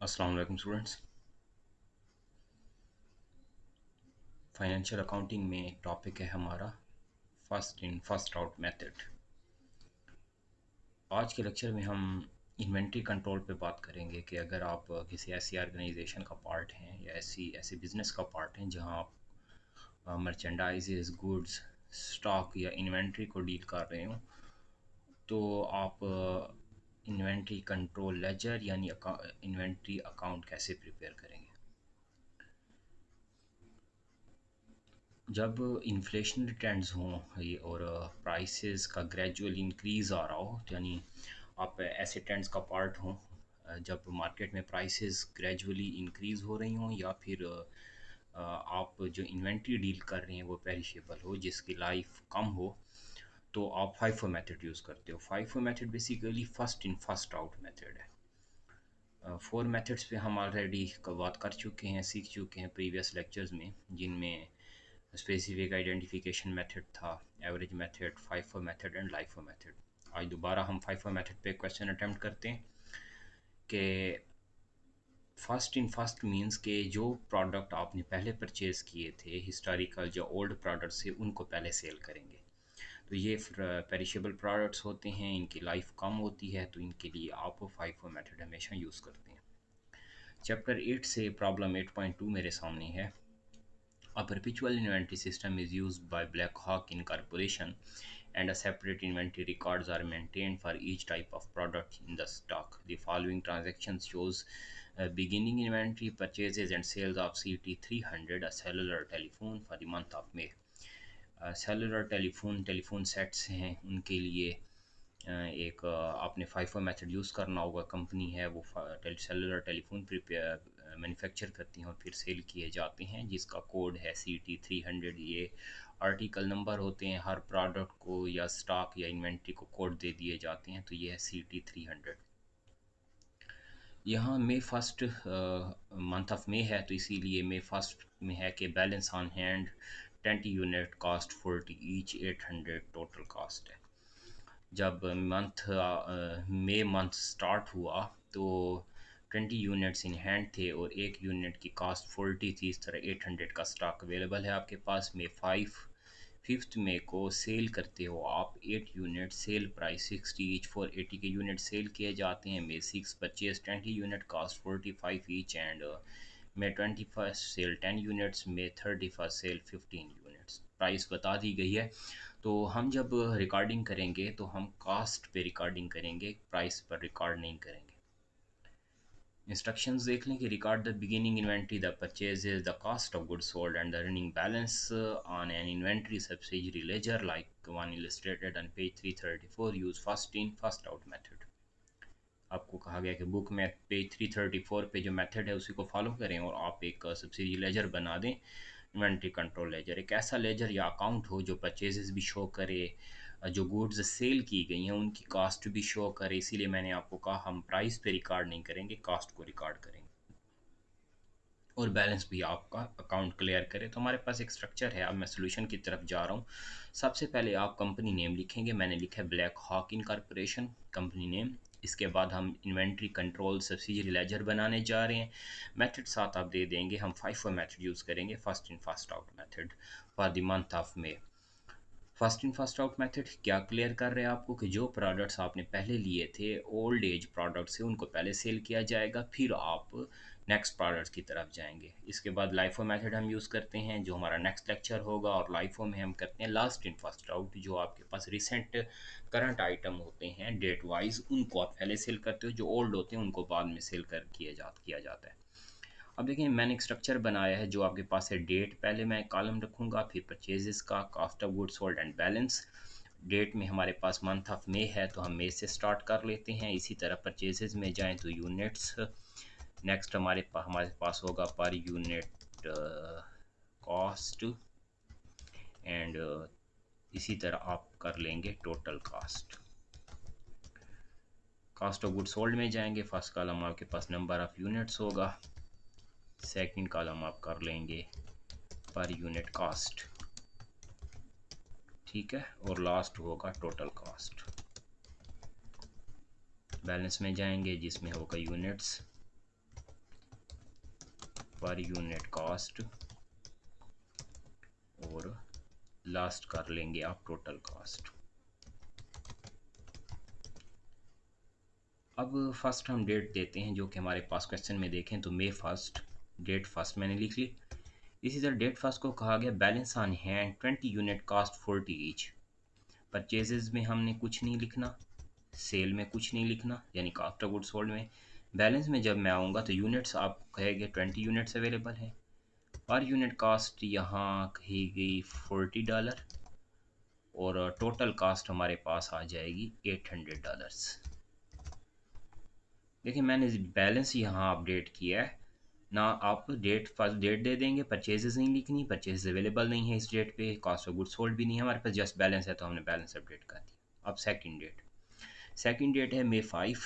अस्सलाम वालेकुम students. Financial accounting में टॉपिक है हमारा first in first out method. आज के लेक्चर में हम इन्वेंट्री कंट्रोल पे बात करेंगे कि अगर आप किसी ऐसी ऑर्गेनाइजेशन का पार्ट हैं या ऐसी ऐसे बिजनेस का पार्ट हैं जहां आप मर्चेंडाइजेस, गुड्स, स्टॉक या इन्वेंट्री को डील कर रहे हो, तो आप इन्वेंट्री कंट्रोल लेजर यानी इन्वेंट्री अकाउंट कैसे प्रिपेयर करेंगे। जब इन्फ्लेशनरी ट्रेंड्स हों और प्राइसेस का ग्रेजुअल इंक्रीज़ आ रहा हो, तो यानी आप ऐसे ट्रेंड्स का पार्ट हों जब मार्केट में प्राइसेस ग्रेजुअली इंक्रीज़ हो रही हों, या फिर आप जो इन्वेंट्री डील कर रहे हैं वो पेरिशेबल हो जिसकी लाइफ कम हो, तो आप फाइफो मेथड यूज़ करते हो। FIFO method basically first in first out method है। फोर मेथड्स पे हम ऑलरेडी बात कर चुके हैं, सीख चुके हैं प्रीवियस लेक्चर्स में, जिनमें स्पेसिफिक आइडेंटिफिकेशन मेथड था, average method, FIFO method and LIFO method. आज दोबारा हम फाइफो मेथड पे क्वेश्चन अटेम्प्ट करते हैं कि फर्स्ट इन फर्स्ट मींस के जो प्रोडक्ट आपने पहले परचेज़ किए थे, हिस्टोरिकल जो ओल्ड प्रोडक्ट्स थे, उनको पहले सेल करेंगे। तो ये पेरिशेबल प्रोडक्ट्स होते हैं, इनकी लाइफ कम होती है, तो इनके लिए आप फाइफो मेथड हमेशा यूज़ करते हैं। चैप्टर 8 से प्रॉब्लम 8.2 मेरे सामने है। A perpetual inventory system is used by Black Hawk Incorporation, and a separate inventory records are maintained for each type of product in the stock. The following transactions shows beginning inventory, purchases and sales of CT300, a cellular telephone, for the month of May. Cellular telephone sets हैं, उनके लिए एक आपने FIFO method use करना होगा। Company है वो cellular telephone prepare manufacture करती हैं और फिर सेल किए जाते हैं, जिसका कोड है CT300। ये आर्टिकल नंबर होते हैं, हर प्रोडक्ट को या स्टॉक या इन्वेंट्री को कोड दे दिए जाते हैं, तो ये है CT300। यहाँ मे फर्स्ट मंथ ऑफ मे है, तो इसीलिए मे फर्स्ट में है कि balance on hand 20 unit, cost 40 each, 800 total cost है। जब मई मंथ स्टार्ट हुआ तो 20 यूनिट्स इन हैंड थे और एक यूनिट की कॉस्ट 40 थी। इस तरह 800 का स्टॉक अवेलेबल है आपके पास। मे 5th मे को सेल करते हो आप 8 यूनिट, सेल प्राइस 60 ईच, 480 के यूनिट सेल किए जाते हैं। May 6 purchase 20 unit, cost 45 each, and May 21st sell 10 units, May 31st sell 15 units. Price बता दी गई है। तो हम जब रिकॉर्डिंग करेंगे तो हम कास्ट पे रिकॉर्डिंग करेंगे, प्राइस पर रिकॉर्ड नहीं करेंगे। इंस्ट्रक्शंस देख लें कि record the beginning inventory, the purchases, the cost of goods sold and the running balance on an inventory subsidiary ledger like one illustrated on page 334। Use first in first out method. आपको कहा गया कि book में page 334 पे जो method है उसी को फॉलो करें और आप एक सब्सिडी लेजर बना दें। इन्वेंट्री कंट्रोल लेजर एक ऐसा लेजर या अकाउंट हो जो परचेजेस भी शो करे, जो गुड्स सेल की गई हैं उनकी कॉस्ट भी शो करे। इसीलिए मैंने आपको कहा हम प्राइस पे रिकॉर्ड नहीं करेंगे, कॉस्ट को रिकॉर्ड करेंगे और बैलेंस भी आपका अकाउंट क्लियर करे। तो हमारे पास एक स्ट्रक्चर है। अब मैं सोल्यूशन की तरफ जा रहा हूँ। सबसे पहले आप कंपनी नेम लिखेंगे। मैंने लिखा है Black Hawk Incorporation, company name. इसके बाद हम इन्वेंट्री कंट्रोल सब्सिडियरी लेजर बनाने जा रहे हैं। मेथड साथ आप दे देंगे, हम फाइफो मेथड यूज़ करेंगे, first in first out method for the month of May. First in first out method क्या क्लियर कर रहे हैं आपको कि जो प्रोडक्ट्स आपने पहले लिए थे ओल्ड एज प्रोडक्ट्स से, उनको पहले सेल किया जाएगा, फिर आप नेक्स्ट प्रोडक्ट्स की तरफ जाएंगे। इसके बाद लाइफो मेथड हम यूज़ करते हैं जो हमारा नेक्स्ट लेक्चर होगा, और लाइफो में हम करते हैं लास्ट इन फर्स्ट आउट। जो आपके पास रिसेंट करंट आइटम होते हैं डेट वाइज, उनको आप पहले सेल करते हो, जो ओल्ड होते हैं उनको बाद में सेल कर किया जाता है। अब देखिए मैंने एक स्ट्रक्चर बनाया है जो आपके पास है। डेट पहले मैं कॉलम रखूँगा, फिर परचेजेस का, cost of goods sold and balance. Date में हमारे पास मंथ ऑफ मे है तो हम मे से स्टार्ट कर लेते हैं। इसी तरह परचेजेस में जाएं तो यूनिट्स। नेक्स्ट हमारे पास होगा पर यूनिट कॉस्ट, एंड इसी तरह आप कर लेंगे total cost. Cost of goods sold में जाएंगे, फर्स्ट कॉलम आपके पास नंबर ऑफ यूनिट्स होगा, सेकंड कॉलम आप कर लेंगे पर यूनिट कॉस्ट, ठीक है, और लास्ट होगा टोटल कॉस्ट। बैलेंस में जाएंगे जिसमें होगा यूनिट्स, पर यूनिट कॉस्ट और लास्ट कर लेंगे आप टोटल कॉस्ट। अब फर्स्ट हम डेट देते हैं जो कि हमारे पास क्वेश्चन में देखें तो मई फर्स्ट, डेट फर्स्ट मैंने लिख ली। इसी तरह डेट फर्स्ट को कहा गया balance on hand 20 unit cost 40 each. Purchases में हमने कुछ नहीं लिखना, सेल में कुछ नहीं लिखना, यानी कॉस्ट ऑफ गुड्स सोल्ड में। बैलेंस में जब मैं आऊँगा तो यूनिट्स आप कहेंगे 20 यूनिट्स अवेलेबल हैं। पर यूनिट कॉस्ट यहाँ कही गई $40 और टोटल कॉस्ट हमारे पास आ जाएगी $800। देखिए मैंने बैलेंस यहाँ अपडेट किया है ना, आप डेट फर्स्ट डेट दे देंगे, परचेजेस नहीं लिखनी, परचेज अवेलेबल नहीं है इस डेट पे, कॉस्ट ऑफ गुड्स सोल्ड भी नहीं है हमारे पास, जस्ट बैलेंस है तो हमने बैलेंस अपडेट कर दिया। अब सेकंड डेट है मई 5,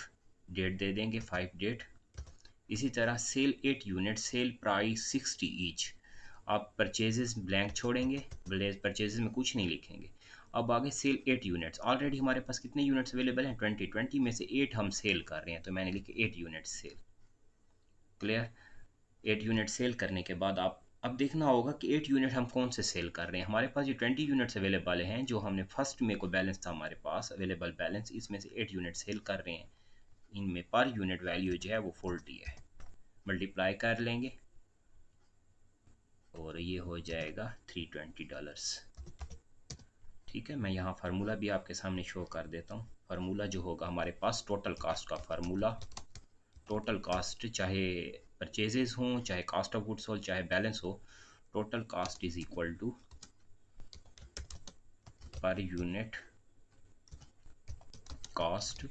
डेट दे देंगे 5 डेट। इसी तरह sell 8 unit, sell price 60 each. आप परचेजेस ब्लैंक छोड़ेंगे, परचेजेस में कुछ नहीं लिखेंगे। अब आगे सेल 8 यूनिट्स, ऑलरेडी हमारे पास कितने यूनिट्स अवेलेबल हैं 20 में से 8 हम सेल कर रहे हैं तो मैंने लिखे 8 unit sell. Clear. 8 unit sell करने के बाद आप अब देखना होगा कि 8 यूनिट हम कौन से सेल कर रहे हैं। हमारे पास ये 20 यूनिट्स अवेलेबल हैं जो हमने फर्स्ट में को बैलेंस था हमारे पास अवेलेबल बैलेंस, इसमें से 8 यूनिट सेल कर रहे हैं। इनमें पर यूनिट वैल्यू जो है वो 40 है, मल्टीप्लाई कर लेंगे और ये हो जाएगा $320। ठीक है, मैं यहाँ फार्मूला भी आपके सामने शो कर देता हूँ। फार्मूला जो होगा हमारे पास टोटल कास्ट का फार्मूला, टोटल कास्ट चाहे परचेजेस हों चाहे कास्ट ऑफ गुड्स हो चाहे बैलेंस हो, total cost is equal to per unit cost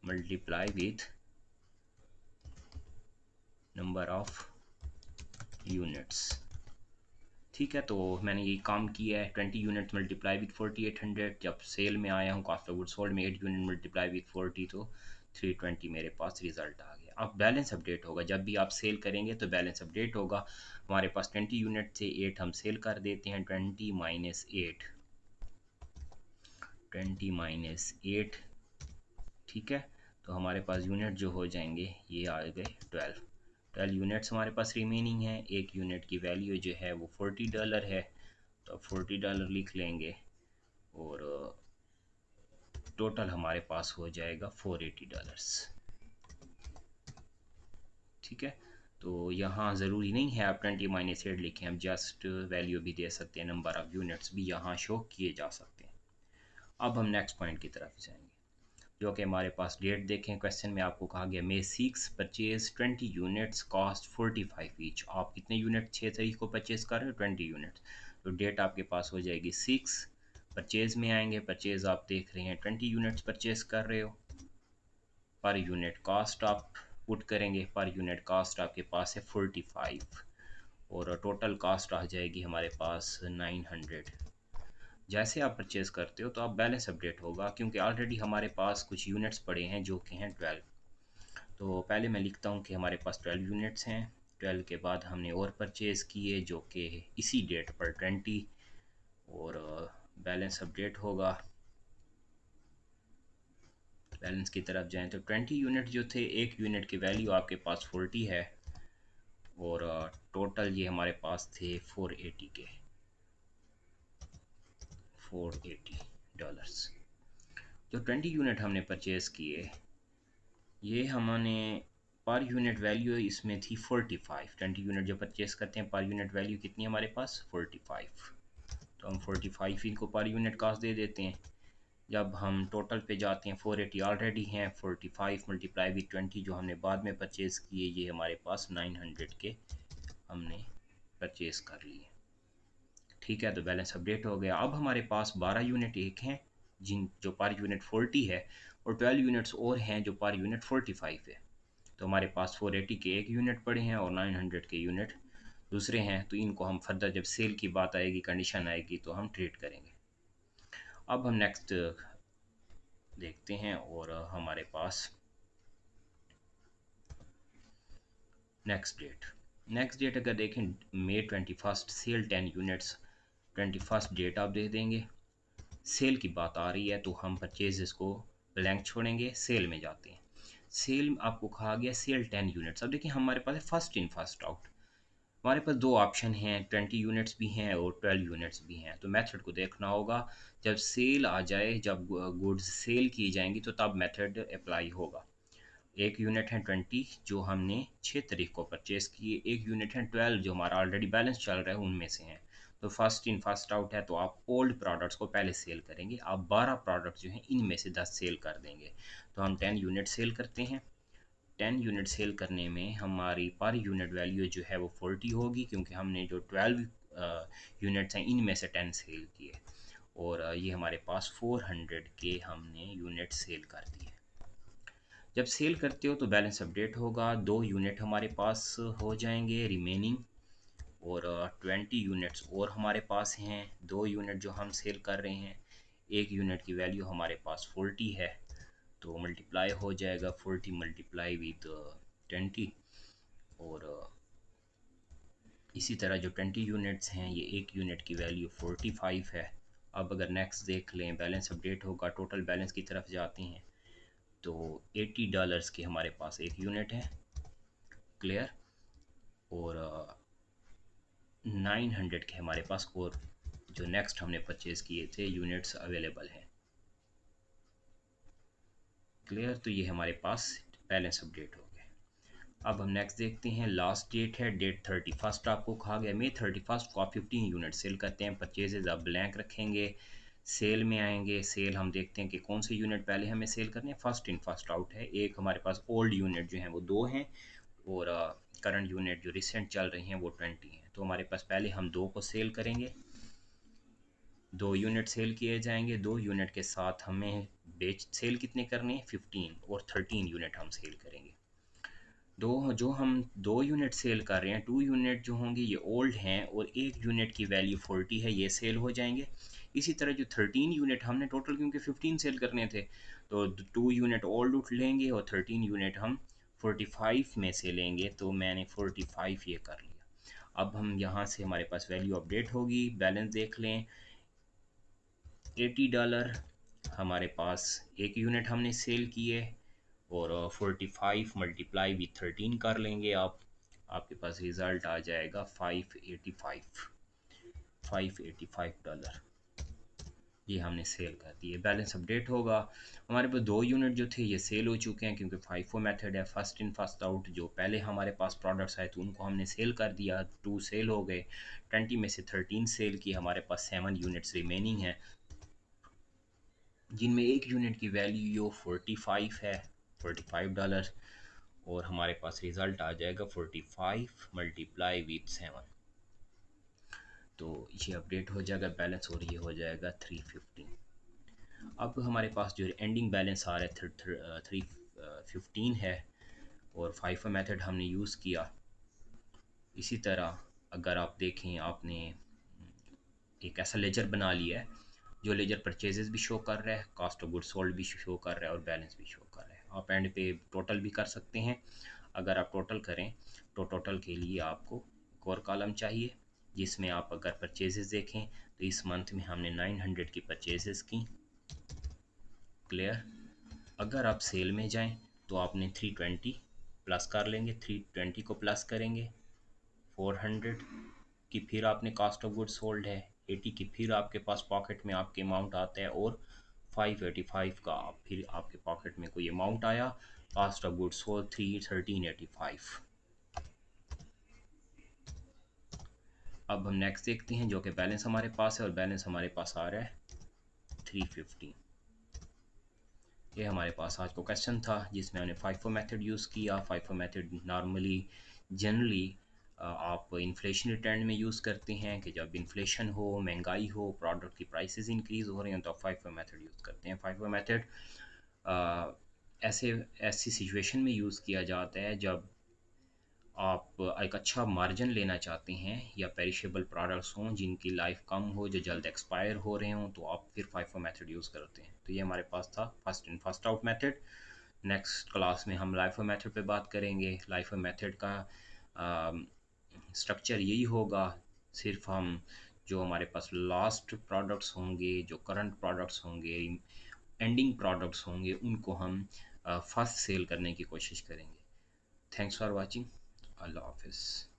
multiply with number of units. ठीक है, तो मैंने ये काम किया है, 20 यूनिट मल्टीप्लाई विथ 4800। जब सेल में आया हूँ कॉस्ट ऑफ गुड्स सोल्ड में 8 यूनिट मल्टीप्लाई विथ 40 तो 320 मेरे पास रिजल्ट आ गया। अब बैलेंस अपडेट होगा, जब भी आप सेल करेंगे तो बैलेंस अपडेट होगा। हमारे पास 20 यूनिट थे, 8 हम सेल कर देते हैं, 20 माइनस 8, 20 माइनस 8। ठीक है, तो हमारे पास यूनिट जो हो जाएंगे ये आ गए 12 यूनिट्स हमारे पास रिमेनिंग है। एक यूनिट की वैल्यू जो है वो $40 है, तो $40 लिख लेंगे और टोटल हमारे पास हो जाएगा $480। ठीक है, तो यहाँ ज़रूरी नहीं है आप 20 माइनस 8 लिखें, हम जस्ट वैल्यू भी दे सकते हैं, नंबर ऑफ़ यूनिट्स भी यहाँ शो किए जा सकते हैं। अब हम नेक्स्ट पॉइंट की तरफ जाएंगे जो कि हमारे पास डेट देखें। क्वेश्चन में आपको कहा गया मई 6 परचेज 20 यूनिट्स कॉस्ट 45 ईच। आप कितने यूनिट 6 तारीख को परचेज कर रहे हो 20 यूनिट्स, तो डेट आपके पास हो जाएगी 6। परचेज में आएंगे, परचेज आप देख रहे हैं 20 यूनिट्स परचेज कर रहे हो, पर यूनिट कॉस्ट आप पुट करेंगे, पर यूनिट कॉस्ट आपके पास है 45 और टोटल कॉस्ट आ जाएगी हमारे पास 900। जैसे आप परचेज़ करते हो तो आप बैलेंस अपडेट होगा क्योंकि ऑलरेडी हमारे पास कुछ यूनिट्स पड़े हैं जो कि हैं 12। तो पहले मैं लिखता हूँ कि हमारे पास 12 यूनिट्स हैं, 12 के बाद हमने और परचेज़ किए जो कि इसी डेट पर 20 और बैलेंस अपडेट होगा। बैलेंस की तरफ जाएं तो 20 यूनिट जो थे, एक यूनिट की वैल्यू आपके पास 40 है और टोटल ये हमारे पास थे 480 के, $480। जो 20 यूनिट हमने परचेज़ किए ये हमने पर यूनिट वैल्यू इसमें थी 45। 20 यूनिट जो परचेज़ करते हैं पर यूनिट वैल्यू कितनी है हमारे पास 45, तो हम 45 इनको पर यूनिट कास्ट दे देते हैं। जब हम टोटल पे जाते हैं 480 ऑलरेडी हैं, 45 मल्टीप्लाई विथ 20 जो हमने बाद में परचेज़ किए ये हमारे पास 900 के हमने परचेज़ कर लिए। ठीक है, तो बैलेंस अपडेट हो गया। अब हमारे पास 12 यूनिट एक हैं जिन जो पर यूनिट 40 है और 12 यूनिट्स और हैं जो पर यूनिट 45 है। तो हमारे पास 480 के एक यूनिट पड़े हैं और 900 के यूनिट दूसरे हैं, तो इनको हम फर्दर जब सेल की बात आएगी कंडीशन आएगी तो हम ट्रीट करेंगे। अब हम नेक्स्ट देखते हैं और हमारे पास नेक्स्ट डेट अगर देखें मई 21 सेल 10 यूनिट्स, 21 डेट आप दे देंगे। सेल की बात आ रही है तो हम परचेजेस को ब्लैंक छोड़ेंगे, सेल में जाते हैं। सेल आपको कहा गया सेल 10 यूनिट्स। अब देखिए हमारे पास है फर्स्ट इन फर्स्ट आउट। हमारे पास दो ऑप्शन हैं, 20 यूनिट्स भी हैं और 12 यूनिट्स भी हैं। तो मेथड को देखना होगा, जब सेल आ जाए, जब गुड्स सेल की जाएंगी तो तब मेथड अप्लाई होगा। एक यूनिट है 20 जो हमने 6 तारीख को परचेज़ किए, एक यूनिट है 12 जो हमारा ऑलरेडी बैलेंस चल रहा है उनमें से हैं। तो फर्स्ट इन फर्स्ट आउट है, तो आप ओल्ड प्रोडक्ट्स को पहले सेल करेंगे। आप 12 प्रोडक्ट्स जो हैं इनमें से 10 सेल कर देंगे। तो हम 10 यूनिट सेल करते हैं। 10 यूनिट सेल करने में हमारी पर यूनिट वैल्यू जो है वो 40 होगी, क्योंकि हमने जो 12 यूनिट्स हैं इनमें से 10 सेल किए। और ये हमारे पास 400 के हमने यूनिट सेल कर दिए। जब सेल करते हो तो बैलेंस अपडेट होगा, 2 यूनिट हमारे पास हो जाएंगे रिमेनिंग। और 20 यूनिट्स और हमारे पास हैं, 2 यूनिट जो हम सेल कर रहे हैं। एक यूनिट की वैल्यू हमारे पास 40 है, तो मल्टीप्लाई हो जाएगा 40 मल्टीप्लाई विद 20। और इसी तरह जो 20 यूनिट्स हैं, ये एक यूनिट की वैल्यू 45 है। अब अगर नेक्स्ट देख लें, बैलेंस अपडेट होगा, टोटल बैलेंस की तरफ जाते हैं तो $80 के हमारे पास एक यूनिट है। क्लियर। और 900 के हमारे पास और जो नेक्स्ट हमने परचेज़ किए थे यूनिट्स अवेलेबल हैं। क्लियर। तो ये हमारे पास बैलेंस अपडेट हो गया। अब हम नेक्स्ट देखते हैं, लास्ट डेट है डेट 31। आपको कहा गया मई 31 को आप 15 यूनिट सेल करते हैं। परचेजेज आप ब्लैंक रखेंगे, सेल में आएंगे। सेल हम देखते हैं कि कौन से यूनिट पहले हमें सेल करने हैं। फर्स्ट इन फर्स्ट आउट है। एक हमारे पास ओल्ड यूनिट जो हैं वो 2 हैं, और करंट यूनिट जो रिसेंट चल रही हैं वो 20 हैं। तो हमारे पास पहले हम 2 को सेल करेंगे, 2 यूनिट सेल किए जाएंगे। 2 यूनिट के साथ हमें बेच सेल कितने करने हैं, 15, और 13 यूनिट हम सेल करेंगे। दो जो हम 2 यूनिट सेल कर रहे हैं, 2 यूनिट जो होंगे ये ओल्ड हैं, और एक यूनिट की वैल्यू 40 है, ये सेल हो जाएंगे। इसी तरह जो 13 यूनिट हमने टोटल क्योंकि 15 सेल करने थे, तो 2 यूनिट ओल्ड उठ लेंगे और 13 यूनिट हम 45 में से लेंगे। तो मैंने 45 ये कर लिया। अब हम यहाँ से हमारे पास वैल्यू अपडेट होगी, बैलेंस देख लें। $80 हमारे पास एक यूनिट हमने सेल किए, और 45 मल्टीप्लाई विथ 13 कर लेंगे आप। आपके पास रिज़ल्ट आ जाएगा 585 $585। ये हमने सेल कर दिए, बैलेंस अपडेट होगा। हमारे पास 2 यूनिट जो थे ये सेल हो चुके हैं, क्योंकि फाइफो मेथड है, फर्स्ट इन फर्स्ट आउट। जो पहले हमारे पास प्रोडक्ट्स आए तो उनको हमने सेल कर दिया, 2 सेल हो गए। 20 में से 13 सेल की, हमारे पास 7 यूनिट्स रिमेनिंग हैं, जिनमें एक यूनिट की वैल्यू 45 है, $45। और हमारे पास रिज़ल्ट आ जाएगा 45 मल्टीप्लाई विथ 7। तो ये अपडेट हो जाएगा बैलेंस, और ये हो जाएगा 315। अब हमारे पास जो एंडिंग बैलेंस आ रहा है 315 है, और फाइफो मेथड हमने यूज़ किया। इसी तरह अगर आप देखें, आपने एक ऐसा लेजर बना लिया है जो लेजर परचेजेस भी शो कर रहा है, कॉस्ट ऑफ गुड सोल्ड भी शो कर रहा है, और बैलेंस भी शो कर रहा है। आप एंड पे टोटल भी कर सकते हैं। अगर आप टोटल करें तो टोटल के लिए आपको एक और कॉलम चाहिए, जिसमें आप अगर परचेजेस देखें तो इस मंथ में हमने 900 की परचेजेस की। क्लियर। अगर आप सेल में जाएं तो आपने 320 प्लस कर लेंगे, 320 को प्लस करेंगे 400 की, फिर आपने कॉस्ट ऑफ गुड सोल्ड है 80 की, फिर आपके पास पॉकेट में आपके अमाउंट आता है, और 585 का फिर आपके पॉकेट में कोई अमाउंट आया। Cost of good sold 1385। अब हम नेक्स्ट देखते हैं जो कि बैलेंस हमारे पास है, और बैलेंस हमारे पास आ रहा है 315। ये हमारे पास आज का क्वेश्चन था, जिसमें हमने फाइफो मेथड यूज़ किया। फाइफो मेथड नॉर्मली जनरली आप इन्फ्लेशनरी ट्रेंड में यूज़ करते हैं, कि जब इन्फ्लेशन हो, महंगाई हो, प्रोडक्ट की प्राइसेस इंक्रीज़ हो रही हैं, तो आप फाइफो मेथड यूज़ करते हैं। फाइफो मेथड ऐसे ऐसी सिचुएशन में यूज़ किया जाता है जब आप एक अच्छा मार्जिन लेना चाहते हैं, या पेरिशेबल प्रोडक्ट्स हों जिनकी लाइफ कम हो, जो जल्द एक्सपायर हो रहे हों, तो आप फिर फाइफो मेथड यूज़ करते हैं। तो ये हमारे पास था first in first out method. Next class में हम लाइफो मेथड पे बात करेंगे। लाइफो मेथड का स्ट्रक्चर यही होगा, सिर्फ हम जो हमारे पास लास्ट प्रोडक्ट्स होंगे, जो करंट प्रोडक्ट्स होंगे, एंडिंग प्रोडक्ट्स होंगे, उनको हम फर्स्ट सेल करने की कोशिश करेंगे। Thanks for watching. अल्लाह हाफिज़।